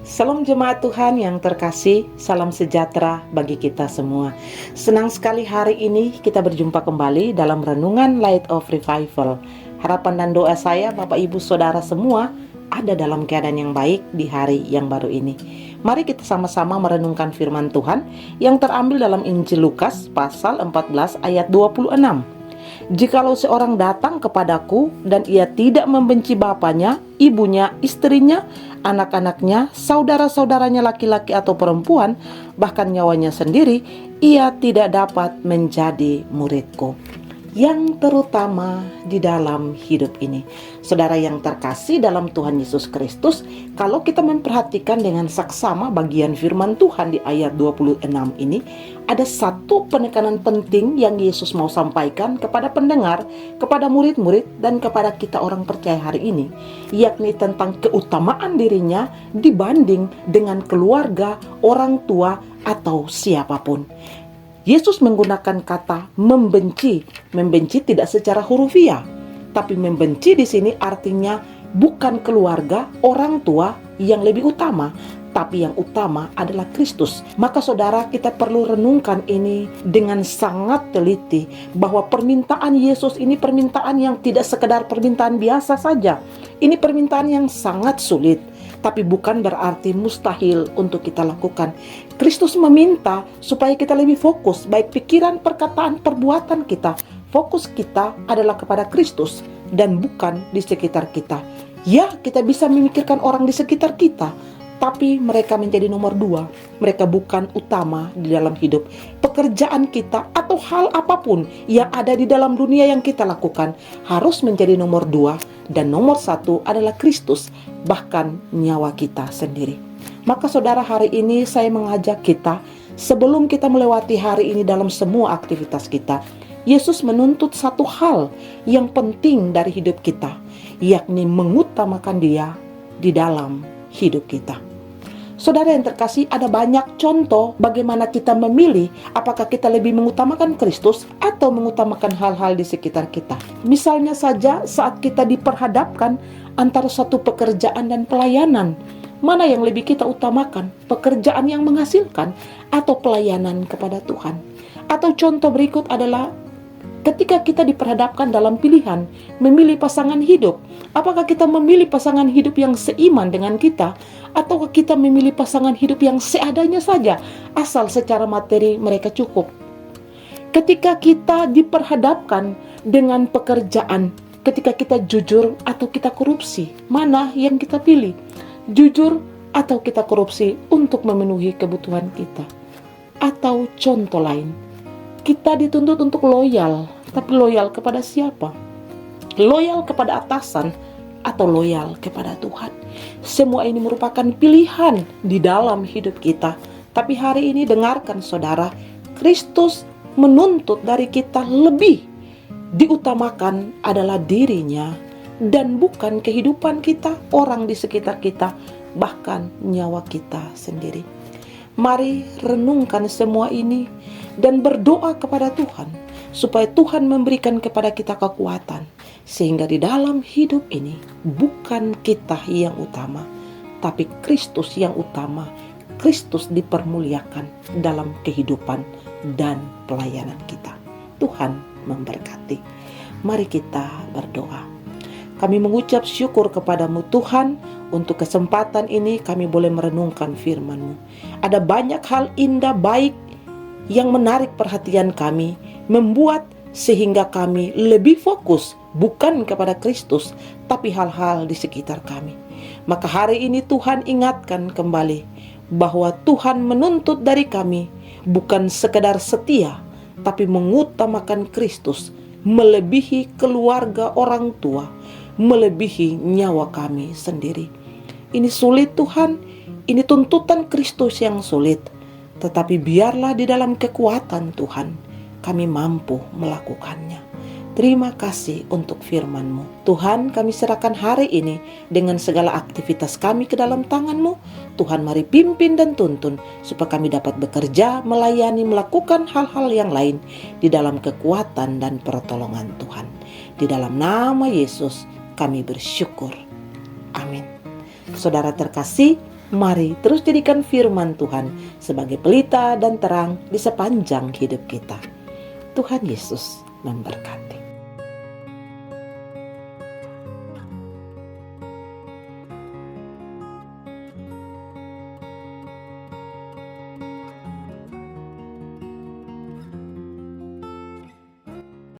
Salam jemaat Tuhan yang terkasih, salam sejahtera bagi kita semua. Senang sekali hari ini kita berjumpa kembali dalam renungan Light of Revival. Harapan dan doa saya Bapak Ibu Saudara semua ada dalam keadaan yang baik di hari yang baru ini. Mari kita sama-sama merenungkan firman Tuhan yang terambil dalam Injil Lukas pasal 14 ayat 26. Jikalau seorang datang kepadaku dan ia tidak membenci bapaknya, ibunya, istrinya, anak-anaknya, saudara-saudaranya laki-laki atau perempuan, bahkan nyawanya sendiri, ia tidak dapat menjadi muridku. Yang terutama di dalam hidup ini, saudara yang terkasih dalam Tuhan Yesus Kristus, kalau kita memperhatikan dengan saksama bagian firman Tuhan di ayat 26 ini, ada satu penekanan penting yang Yesus mau sampaikan kepada pendengar, kepada murid-murid, dan kepada kita orang percaya hari ini, yakni tentang keutamaan dirinya dibanding dengan keluarga, orang tua, atau siapapun. Yesus menggunakan kata membenci. Membenci tidak secara hurufiah, tapi membenci di sini artinya bukan keluarga, orang tua yang lebih utama, tapi yang utama adalah Kristus. Maka saudara, kita perlu renungkan ini dengan sangat teliti, bahwa permintaan Yesus ini permintaan yang tidak sekedar permintaan biasa saja. Ini permintaan yang sangat sulit, tapi bukan berarti mustahil untuk kita lakukan. Kristus meminta supaya kita lebih fokus, baik pikiran, perkataan, perbuatan kita. Fokus kita adalah kepada Kristus dan bukan di sekitar kita. Ya, kita bisa memikirkan orang di sekitar kita, tapi mereka menjadi nomor dua. Mereka bukan utama di dalam hidup. Pekerjaan kita atau hal apapun yang ada di dalam dunia yang kita lakukan harus menjadi nomor dua, dan nomor satu adalah Kristus, bahkan nyawa kita sendiri. Maka saudara, hari ini saya mengajak kita, sebelum kita melewati hari ini dalam semua aktivitas kita, Yesus menuntut satu hal yang penting dari hidup kita, yakni mengutamakan Dia di dalam hidup kita. Saudara yang terkasih, ada banyak contoh bagaimana kita memilih apakah kita lebih mengutamakan Kristus atau mengutamakan hal-hal di sekitar kita. Misalnya saja saat kita diperhadapkan antara satu pekerjaan dan pelayanan, mana yang lebih kita utamakan? Pekerjaan yang menghasilkan atau pelayanan kepada Tuhan? Atau contoh berikut adalah ketika kita diperhadapkan dalam pilihan memilih pasangan hidup, apakah kita memilih pasangan hidup yang seiman dengan kita, atau kita memilih pasangan hidup yang seadanya saja, asal secara materi mereka cukup? Ketika kita diperhadapkan dengan pekerjaan, ketika kita jujur atau kita korupsi, mana yang kita pilih? Jujur atau kita korupsi untuk memenuhi kebutuhan kita? Atau contoh lain, kita dituntut untuk loyal, tapi loyal kepada siapa? Loyal kepada atasan atau loyal kepada Tuhan? Semua ini merupakan pilihan di dalam hidup kita. Tapi hari ini dengarkan saudara, Kristus menuntut dari kita lebih diutamakan adalah dirinya, dan bukan kehidupan kita, orang di sekitar kita, bahkan nyawa kita sendiri. Mari renungkan semua ini dan berdoa kepada Tuhan, supaya Tuhan memberikan kepada kita kekuatan, sehingga di dalam hidup ini bukan kita yang utama, tapi Kristus yang utama. Kristus dipermuliakan dalam kehidupan dan pelayanan kita. Tuhan memberkati. Mari kita berdoa. Kami mengucap syukur kepadamu Tuhan, untuk kesempatan ini kami boleh merenungkan firman-Mu. Ada banyak hal indah baik yang menarik perhatian kami, membuat sehingga kami lebih fokus bukan kepada Kristus, tapi hal-hal di sekitar kami. Maka hari ini Tuhan ingatkan kembali bahwa Tuhan menuntut dari kami bukan sekedar setia, tapi mengutamakan Kristus, melebihi keluarga, orang tua, melebihi nyawa kami sendiri. Ini sulit Tuhan, ini tuntutan Kristus yang sulit, tetapi biarlah di dalam kekuatan Tuhan kami mampu melakukannya. Terima kasih untuk firman-Mu. Tuhan, kami serahkan hari ini dengan segala aktivitas kami ke dalam tangan-Mu. Tuhan, mari pimpin dan tuntun supaya kami dapat bekerja, melayani, melakukan hal-hal yang lain di dalam kekuatan dan pertolongan Tuhan. Di dalam nama Yesus kami bersyukur. Amin. Saudara terkasih, Mari terus jadikan firman Tuhan sebagai pelita dan terang di sepanjang hidup kita. Tuhan Yesus memberkati.